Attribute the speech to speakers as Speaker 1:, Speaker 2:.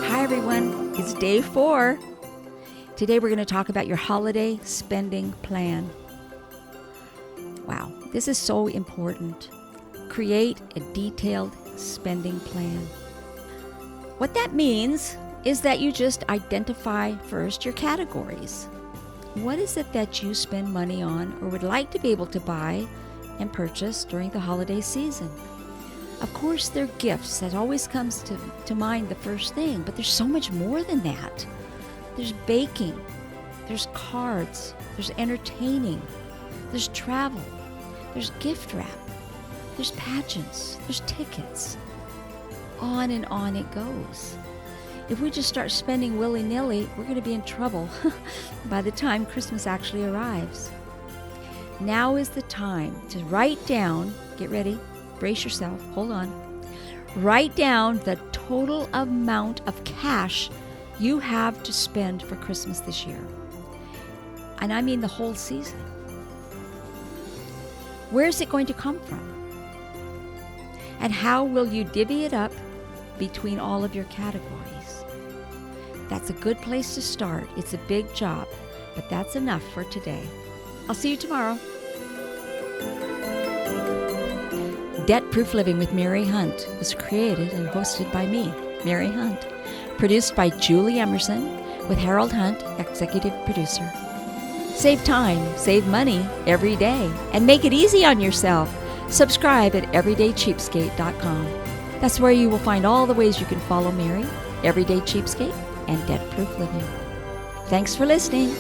Speaker 1: Hi everyone, it's day 4. Today we're going to talk about your holiday spending plan. Wow, this is so important. Create a detailed spending plan. What that means is that you just identify first your categories. What is it that you spend money on or would like to be able to buy and purchase during the holiday season? Of course, they're gifts. That always comes to mind the first thing, but there's so much more than that. There's baking, there's cards, there's entertaining, there's travel, there's gift wrap, there's pageants, there's tickets. On and on it goes. If we just start spending willy-nilly, we're going to be in trouble by the time Christmas actually arrives. Now is the time to write down, get ready, brace yourself, hold on. Write down the total amount of cash you have to spend for Christmas this year. And I mean the whole season. Where is it going to come from? And how will you divvy it up between all of your categories? That's a good place to start. It's a big job, but that's enough for today. I'll see you tomorrow. Debt-Proof Living with Mary Hunt was created and hosted by me, Mary Hunt. Produced by Julie Emerson with Harold Hunt, executive producer. Save time, save money every day, and make it easy on yourself. Subscribe at everydaycheapskate.com. That's where you will find all the ways you can follow Mary, Everyday Cheapskate, and Debt-Proof Living. Thanks for listening.